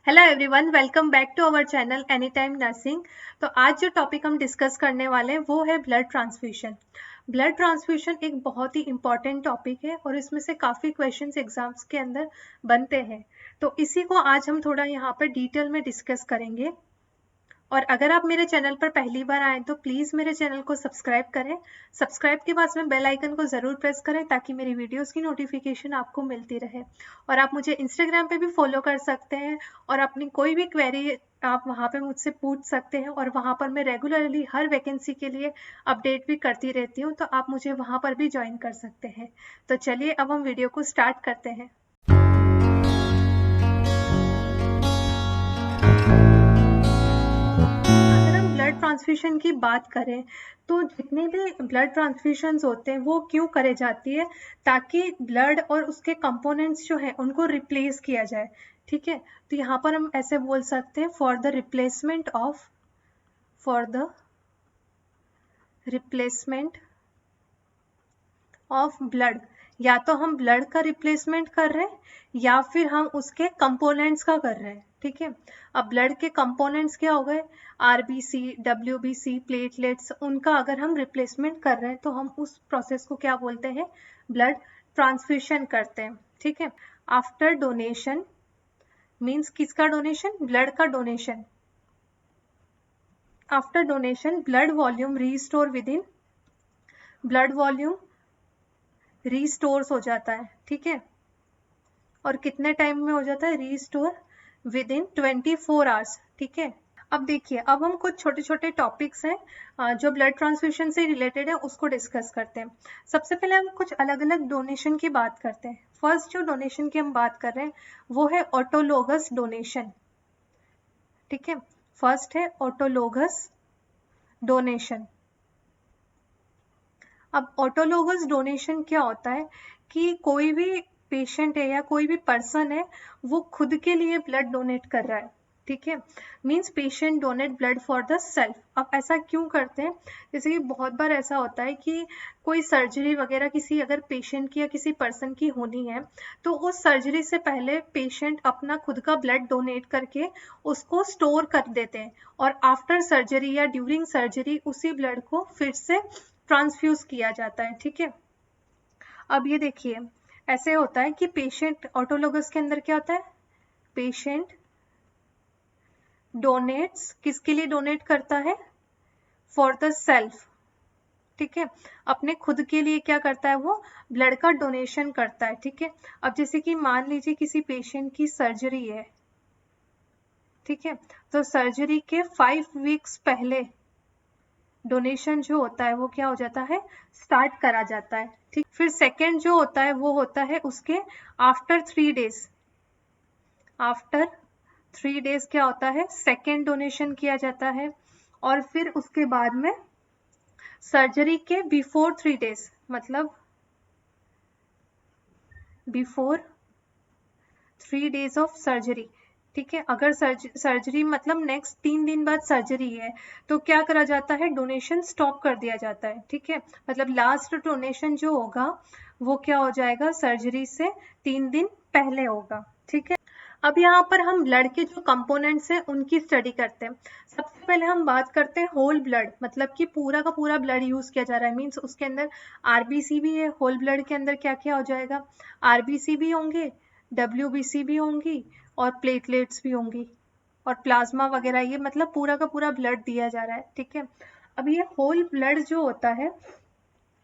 Hello everyone, welcome back to our channel any time nursing. तो आज जो topic हम डिस्कस करने वाले हैं वो है ब्लड ट्रांसफ्यूशन। ब्लड ट्रांसफ्यूशन एक बहुत ही इंपॉर्टेंट टॉपिक है और इसमें से काफ़ी क्वेश्चंस एग्जाम्स के अंदर बनते हैं। तो इसी को आज हम थोड़ा यहाँ पर डिटेल में डिस्कस करेंगे। और अगर आप मेरे चैनल पर पहली बार आए तो प्लीज़ मेरे चैनल को सब्सक्राइब करें। सब्सक्राइब के पास में बेल आइकन को ज़रूर प्रेस करें ताकि मेरी वीडियोस की नोटिफिकेशन आपको मिलती रहे। और आप मुझे इंस्टाग्राम पे भी फॉलो कर सकते हैं और अपनी कोई भी क्वेरी आप वहाँ पे मुझसे पूछ सकते हैं। और वहाँ पर मैं रेगुलरली हर वैकेंसी के लिए अपडेट भी करती रहती हूँ, तो आप मुझे वहाँ पर भी ज्वाइन कर सकते हैं। तो चलिए अब हम वीडियो को स्टार्ट करते हैं। ब्लड ट्रांसफ्यूशन की बात करें तो जितने भी ब्लड ट्रांसफ्यूशंस होते हैं वो क्यों करे जाती है, ताकि ब्लड और उसके कंपोनेंट्स जो है उनको रिप्लेस किया जाए। ठीक है, तो यहाँ पर हम ऐसे बोल सकते हैं for the replacement of blood. या तो हम ब्लड का रिप्लेसमेंट कर रहे हैं या फिर हम उसके कंपोनेंट्स का कर रहे हैं। ठीक है, अब ब्लड के कंपोनेंट्स क्या हो गए, आरबीसी, डब्ल्यूबीसी, प्लेटलेट्स, उनका अगर हम रिप्लेसमेंट कर रहे हैं तो हम उस प्रोसेस को क्या बोलते हैं, ब्लड ट्रांसफ्यूशन करते हैं। ठीक है, आफ्टर डोनेशन मीन्स किसका डोनेशन, ब्लड का donation. After donation blood volume restore within, blood volume restores हो जाता है। ठीक है, और कितने टाइम में हो जाता है, रीस्टोर विद इन 24 आवर्स। ठीक है, अब देखिए, अब हम कुछ छोटे छोटे टॉपिक्स हैं जो ब्लड ट्रांसफ्यूशन से रिलेटेड है उसको डिस्कस करते हैं। सबसे पहले हम कुछ अलग अलग डोनेशन की बात करते हैं। फर्स्ट जो डोनेशन की हम बात कर रहे हैं वो है ऑटोलोगस डोनेशन। ठीक है, फर्स्ट है ऑटोलोगस डोनेशन। अब ऑटोलोगस डोनेशन क्या होता है कि कोई भी पेशेंट है या कोई भी पर्सन है वो खुद के लिए ब्लड डोनेट कर रहा है। ठीक है, means patient donate blood for the self. अब ऐसा क्यों करते हैं, जैसे कि बहुत बार ऐसा होता है कि कोई सर्जरी वगैरह किसी अगर पेशेंट की या किसी पर्सन की होनी है तो उस सर्जरी से पहले पेशेंट अपना खुद का ब्लड डोनेट करके उसको स्टोर कर देते हैं और आफ्टर सर्जरी या ड्यूरिंग सर्जरी उसी ब्लड को फिर से ट्रांसफ्यूज किया जाता है। ठीक है, अब ये देखिए, ऐसे होता है कि पेशेंट ऑटोलोगस के अंदर क्या होता है, पेशेंट डोनेट्स, किसके लिए डोनेट करता है, फॉर द सेल्फ। ठीक है, अपने खुद के लिए क्या करता है, वो ब्लड का डोनेशन करता है। ठीक है, अब जैसे कि मान लीजिए किसी पेशेंट की सर्जरी है। ठीक है, तो सर्जरी के 5 वीक्स पहले डोनेशन जो होता है वो क्या हो जाता है, स्टार्ट करा जाता है। ठीक, फिर सेकेंड जो होता है वो होता है उसके आफ्टर 3 डेज। आफ्टर 3 डेज क्या होता है, सेकेंड डोनेशन किया जाता है। और फिर उसके बाद में सर्जरी के बिफोर 3 डेज, मतलब बिफोर 3 डेज ऑफ सर्जरी। ठीक है, अगर सर्जरी मतलब नेक्स्ट 3 दिन बाद सर्जरी है तो क्या करा जाता है, डोनेशन स्टॉप कर दिया जाता है। ठीक है, मतलब लास्ट डोनेशन जो होगा वो क्या हो जाएगा, सर्जरी से 3 दिन पहले होगा। ठीक है, अब यहाँ पर हम ब्लड के जो कंपोनेंट्स हैं उनकी स्टडी करते हैं। सबसे पहले हम बात करते हैं होल ब्लड, मतलब कि पूरा का पूरा ब्लड यूज किया जा रहा है, मीन्स उसके अंदर आरबीसी भी है। होल ब्लड के अंदर क्या क्या हो जाएगा, आरबीसी भी होंगे, डब्ल्यूबीसी भी होंगी और प्लेटलेट्स भी होंगी और प्लाज्मा वगैरह, ये मतलब पूरा का पूरा ब्लड दिया जा रहा है। ठीक है, अब ये होल ब्लड जो होता है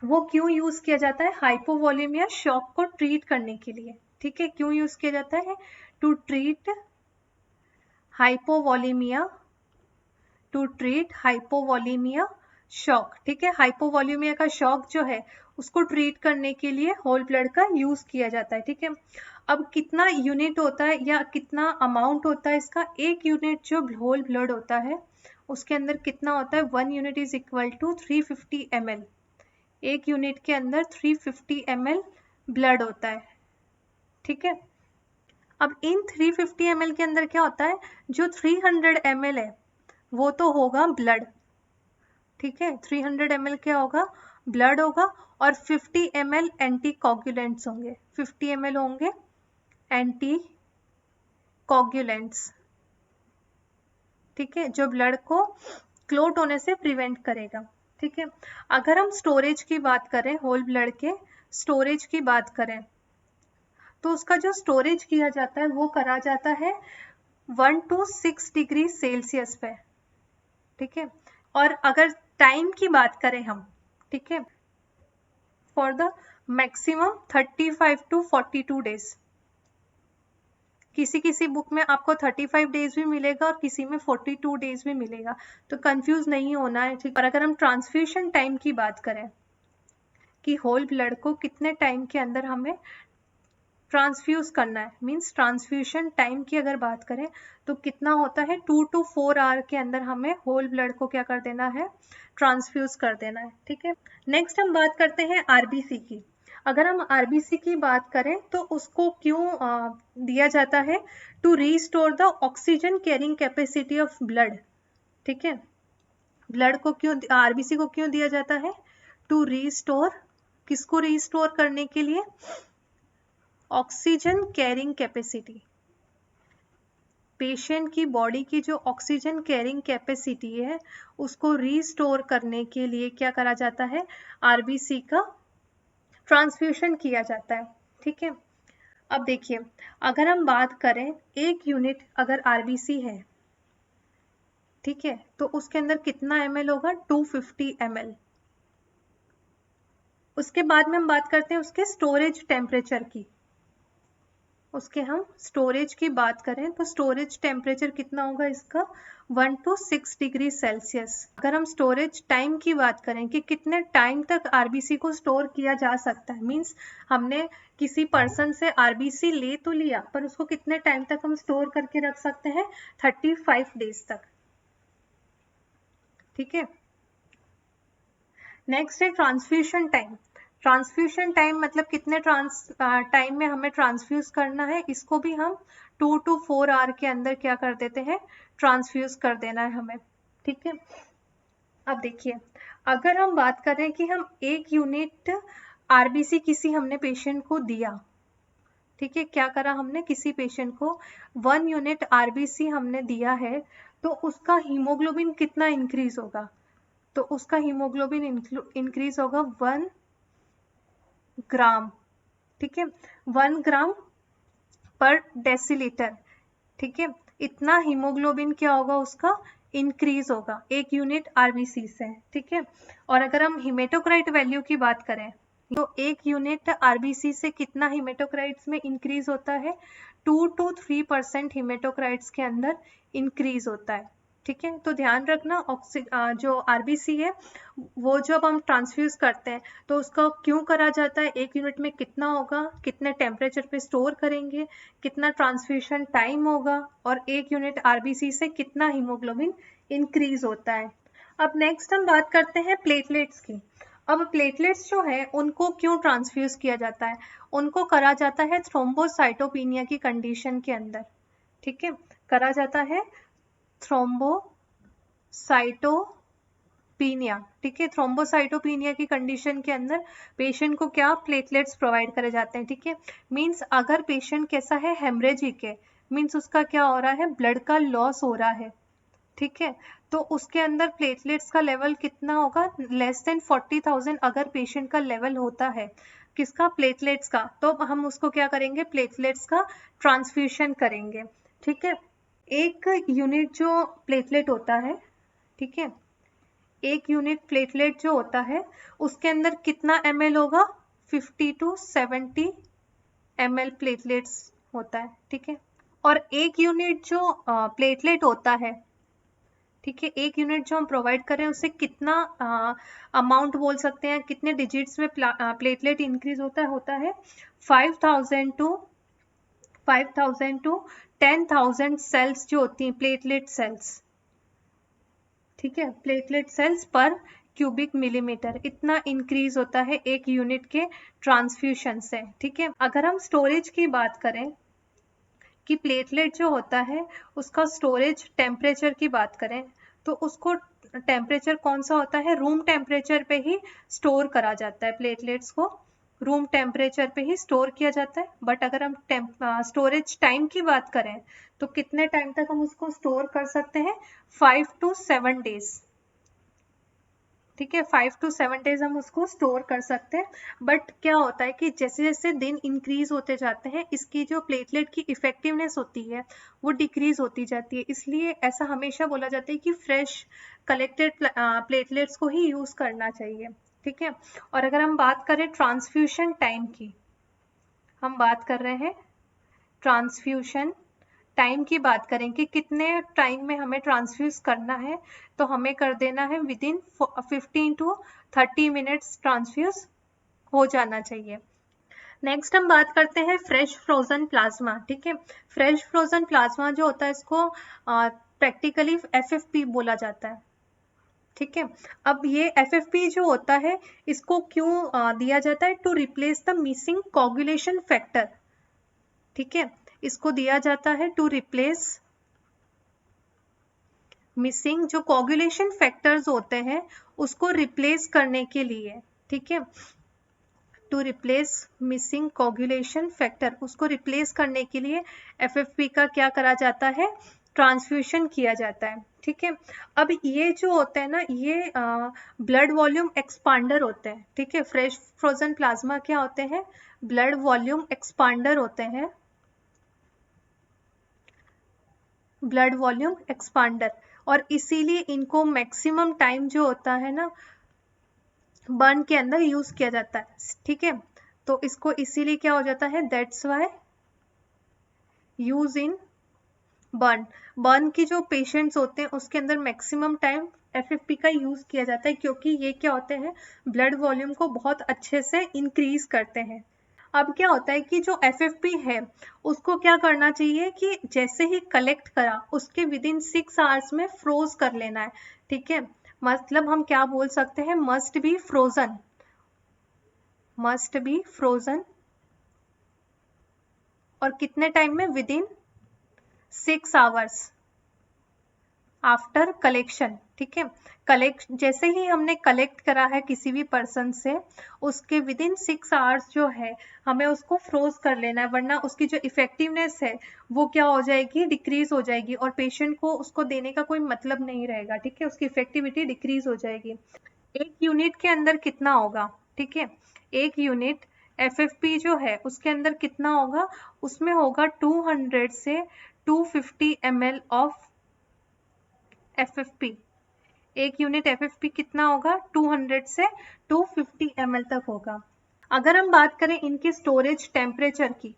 वो क्यों यूज किया जाता है, हाइपोवॉलीमिया शॉक को ट्रीट करने के लिए। ठीक है, क्यों यूज किया जाता है, to treat hypovolemia, to treat hypovolemia shock. ठीक है, हाइपोवॉलीमिया का शॉक जो है उसको ट्रीट करने के लिए होल ब्लड का यूज किया जाता है। ठीक है, अब कितना यूनिट होता है या कितना अमाउंट होता है इसका, एक यूनिट जो होल ब्लड होता है उसके अंदर कितना होता है, 1 unit is equal to 350 ml। एक यूनिट के अंदर 350 ml ब्लड होता है। ठीक है, अब इन 350 ml के अंदर क्या होता है, जो 300 ml है वो तो होगा ब्लड। ठीक है, 300 ml क्या होगा, ब्लड होगा और 50 ml एंटी कोगुलेंट्स होंगे। 50 ml होंगे एंटी कोगुलेंट्स। ठीक है, जो ब्लड को क्लोट होने से प्रिवेंट करेगा। ठीक है, अगर हम स्टोरेज की बात करें, होल ब्लड के स्टोरेज की बात करें, तो उसका जो स्टोरेज किया जाता है वो करा जाता है 1 to 6 डिग्री सेल्सियस पे। ठीक है, और अगर टाइम की बात करें हम, ठीक है, for the maximum 35 to 42 days. किसी किसी बुक में आपको 35 डेज भी मिलेगा और किसी में 42 डेज भी मिलेगा, तो कंफ्यूज नहीं होना है। ठीक, और अगर हम ट्रांसफ्यूशन टाइम की बात करें कि होल ब्लड को कितने टाइम के अंदर हमें ट्रांसफ्यूज करना है, मींस ट्रांसफ्यूशन टाइम की अगर बात करें तो कितना होता है, 2 to 4 आवर के अंदर हमें होल ब्लड को क्या कर देना है, ट्रांसफ्यूज कर देना है। ठीक है, नेक्स्ट हम बात करते हैं आरबीसी की। अगर हम आरबीसी की बात करें तो उसको क्यों दिया जाता है, to restore the oxygen carrying capacity of blood. ठीक है, ब्लड को क्यों, आरबीसी को क्यों दिया जाता है, टू रीस्टोर, किसको रीस्टोर करने के लिए, ऑक्सीजन कैरिंग कैपेसिटी। पेशेंट की बॉडी की जो ऑक्सीजन कैरिंग कैपेसिटी है उसको रीस्टोर करने के लिए क्या करा जाता है, आरबीसी का ट्रांसफ्यूशन किया जाता है। ठीक है, अब देखिए, अगर हम बात करें 1 यूनिट अगर आरबीसी है, ठीक है, तो उसके अंदर कितना ml होगा, 250 ml। उसके बाद में हम बात करते हैं उसके स्टोरेज टेम्परेचर की। उसके हम स्टोरेज की बात करें तो स्टोरेज टेम्परेचर कितना होगा इसका, 1 to 6 डिग्री सेल्सियस। अगर हम स्टोरेज टाइम की बात करें कि कितने टाइम तक आरबीसी को स्टोर किया जा सकता है, मींस हमने किसी पर्सन से आरबीसी ले तो लिया पर उसको कितने टाइम तक हम स्टोर करके रख सकते हैं, 35 डेज तक। ठीक है, नेक्स्ट है ट्रांसफ्यूशन टाइम। ट्रांसफ्यूशन टाइम मतलब कितने टाइम में हमें ट्रांसफ्यूज करना है, इसको भी हम 2 to 4 आवर के अंदर क्या कर देते हैं, ट्रांसफ्यूज कर देना है हमें। ठीक है, अब देखिए, अगर हम बात करें कि हम 1 यूनिट आरबीसी किसी हमने पेशेंट को दिया, ठीक है, क्या करा हमने, किसी पेशेंट को 1 यूनिट आरबीसी हमने दिया है, तो उसका हीमोग्लोबिन कितना इंक्रीज होगा, तो उसका हीमोग्लोबिन इंक्रीज होगा 1 ग्राम। ठीक है, 1 ग्राम पर डेसीलीटर। ठीक है, इतना हीमोग्लोबिन क्या होगा उसका, इंक्रीज होगा 1 यूनिट आरबीसी से। ठीक है, और अगर हम हीमेटोक्राइट वैल्यू की बात करें तो 1 यूनिट आरबीसी से कितना हीमेटोक्राइट्स में इंक्रीज होता है, 2 to 3% हीमेटोक्राइट्स के अंदर इंक्रीज होता है। ठीक है, तो ध्यान रखना, जो आरबीसी है वो जब हम ट्रांसफ्यूज करते हैं तो उसका क्यों करा जाता है, 1 यूनिट में कितना होगा, कितने टेम्परेचर पे स्टोर करेंगे, कितना ट्रांसफ्यूशन टाइम होगा, और 1 यूनिट आरबीसी से कितना हीमोग्लोबिन इंक्रीज होता है। अब नेक्स्ट हम बात करते हैं प्लेटलेट्स की। अब प्लेटलेट्स जो है उनको क्यों ट्रांसफ्यूज किया जाता है, उनको करा जाता है थ्रोम्बोसाइटोपिनिया की कंडीशन के अंदर। ठीक है, करा जाता है थ्रोम्बोसाइटोपिनिया। ठीक है, थ्रोम्बोसाइटोपिनिया की कंडीशन के अंदर पेशेंट को क्या, प्लेटलेट्स प्रोवाइड करे जाते हैं। ठीक है, मींस अगर पेशेंट कैसा है, हेमरेजिक है, मींस उसका क्या हो रहा है, ब्लड का लॉस हो रहा है। ठीक है, तो उसके अंदर प्लेटलेट्स का लेवल कितना होगा, लेस देन 40,000 अगर पेशेंट का लेवल होता है, किसका, प्लेटलेट्स का, तो हम उसको क्या करेंगे, प्लेटलेट्स का ट्रांसफ्यूशन करेंगे। ठीक है, 1 यूनिट जो प्लेटलेट होता है, ठीक है, 1 यूनिट प्लेटलेट जो होता है उसके अंदर कितना ml होगा, 50 to 70 ml प्लेटलेट्स होता है। ठीक है, और 1 यूनिट जो प्लेटलेट होता है, ठीक है, 1 यूनिट जो हम प्रोवाइड करें उससे कितना अमाउंट बोल सकते हैं, कितने डिजिट्स में प्लेटलेट इंक्रीज होता है 5,000 टू 10,000 सेल्स जो होती हैं, प्लेटलेट सेल्स। ठीक है, platelet cells per cubic millimetre, इतना इंक्रीज होता है 1 यूनिट के ट्रांसफ्यूशन से। ठीक है, अगर हम स्टोरेज की बात करें कि प्लेटलेट जो होता है उसका स्टोरेज टेम्परेचर की बात करें तो उसको टेम्परेचर कौन सा होता है, रूम टेम्परेचर पे ही स्टोर करा जाता है प्लेटलेट्स को। रूम टेम्परेचर पे ही स्टोर किया जाता है। बट अगर हम स्टोरेज टाइम की बात करें तो कितने टाइम तक हम उसको स्टोर कर सकते हैं? 5 to 7 डेज। ठीक है, 5 to 7 डेज हम उसको स्टोर कर सकते हैं। बट क्या होता है कि जैसे जैसे दिन इंक्रीज होते जाते हैं, इसकी जो प्लेटलेट की इफेक्टिवनेस होती है वो डिक्रीज होती जाती है। इसलिए ऐसा हमेशा बोला जाता है कि फ्रेश कलेक्टेड प्लेटलेट्स को ही यूज करना चाहिए। ठीक है, और अगर हम बात करें ट्रांसफ्यूशन टाइम की, हम बात कर रहे हैं ट्रांसफ्यूशन टाइम की बात करें कि कितने टाइम में हमें ट्रांसफ्यूज करना है, तो हमें कर देना है with in 15 to 30 minutes transfuse हो जाना चाहिए। नेक्स्ट हम बात करते हैं फ्रेश फ्रोजन प्लाज्मा। ठीक है, फ्रेश फ्रोजन प्लाज्मा जो होता है इसको प्रैक्टिकली FFP बोला जाता है। ठीक है, अब ये FFP जो होता है इसको क्यों दिया जाता है? To replace the missing coagulation factor. ठीक है, इसको दिया जाता है टू रिप्लेस मिसिंग जो कोगुलेशन फैक्टर्स होते हैं उसको रिप्लेस करने के लिए। ठीक है, to replace missing coagulation factor, उसको रिप्लेस करने के लिए FFP का क्या करा जाता है? ट्रांसफ्यूशन किया जाता है। ठीक है, अब ये जो होते हैं ना, ये ब्लड वॉल्यूम एक्सपांडर होते हैं। ठीक है, फ्रेश फ्रोजन प्लाज्मा क्या होते हैं? ब्लड वॉल्यूम एक्सपांडर होते हैं, ब्लड वॉल्यूम एक्सपांडर। और इसीलिए इनको मैक्सिमम टाइम जो होता है ना बर्न के अंदर यूज किया जाता है। ठीक है, तो इसको इसीलिए क्या हो जाता है? That's why use in burn. Burn की जो पेशेंट्स होते हैं उसके अंदर मैक्सिमम टाइम FFP का यूज किया जाता है, क्योंकि ये क्या होते हैं? ब्लड वॉल्यूम को बहुत अच्छे से इंक्रीज करते हैं। अब क्या होता है कि जो FFP है उसको क्या करना चाहिए कि जैसे ही कलेक्ट करा उसके विद इन 6 आवर्स में फ्रोज कर लेना है। ठीक है, मतलब हम क्या बोल सकते हैं? Must be frozen, must be frozen. और कितने टाइम में? With in 6 hours after collection. ठीक है, कलेक्ट जैसे ही हमने कलेक्ट करा है किसी भी पर्सन से, उसके विद इन 6 आवर्स जो है हमें उसको फ्रोज कर लेना है, वरना उसकी जो इफेक्टिवनेस है वो क्या हो जाएगी? डिक्रीज हो जाएगी, और पेशेंट को उसको देने का कोई मतलब नहीं रहेगा। ठीक है, उसकी इफेक्टिविटी डिक्रीज हो जाएगी। एक यूनिट के अंदर कितना होगा? ठीक है, एक यूनिट FFP जो है उसके अंदर कितना होगा? उसमें होगा 200 से 250 ml ऑफ FFP। एक यूनिट FFP कितना होगा? 200 से 250 ml तक होगा। अगर हम बात करें इनके स्टोरेज टेम्परेचर की,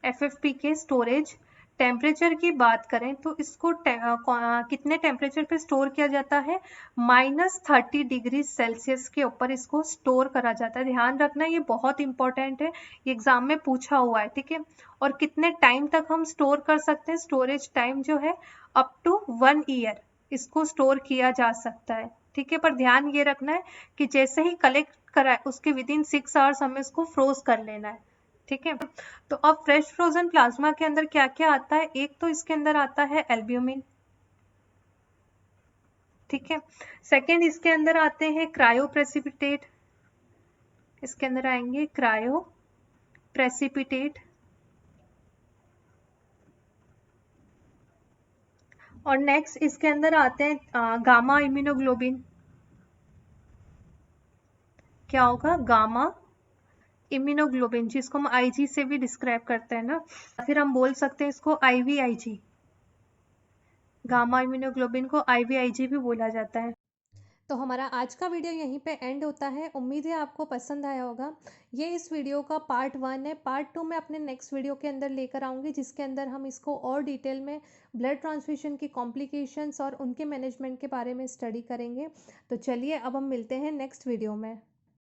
FFP के स्टोरेज टेम्परेचर की बात करें तो इसको कितने टेम्परेचर पे स्टोर किया जाता है? -30 डिग्री सेल्सियस के ऊपर इसको स्टोर करा जाता है। ध्यान रखना, ये बहुत इंपॉर्टेंट है, ये एग्जाम में पूछा हुआ है। ठीक है, और कितने टाइम तक हम स्टोर कर सकते हैं? स्टोरेज टाइम जो है अप टू 1 ईयर इसको स्टोर किया जा सकता है। ठीक है, पर ध्यान ये रखना है कि जैसे ही कलेक्ट करा है उसके विद इन 6 आवर्स हमें इसको फ्रोज कर लेना है। ठीक है, तो अब फ्रेश फ्रोजन प्लाज्मा के अंदर क्या क्या आता है? एक तो इसके अंदर आता है एल्ब्यूमिन। ठीक है, सेकंड इसके अंदर आते हैं क्रायो प्रेसिपिटेट, इसके अंदर आएंगे क्रायो प्रेसिपिटेट। और नेक्स्ट इसके अंदर आते हैं गामा इम्यूनोग्लोबिन। क्या होगा? गामा इम्यूनोग्लोबिन, जिसको हम IG से भी डिस्क्राइब करते हैं ना, फिर हम बोल सकते हैं इसको IVIG। गामा इम्यूनोग्लोबिन को IVIG भी बोला जाता है। तो हमारा आज का वीडियो यहीं पे एंड होता है। उम्मीद है आपको पसंद आया होगा। ये इस वीडियो का पार्ट 1 है। पार्ट 2 मैं अपने नेक्स्ट वीडियो के अंदर लेकर आऊँगी, जिसके अंदर हम इसको और डिटेल में ब्लड ट्रांसफ्यूशन की कॉम्प्लिकेशंस और उनके मैनेजमेंट के बारे में स्टडी करेंगे। तो चलिए अब हम मिलते हैं नेक्स्ट वीडियो में।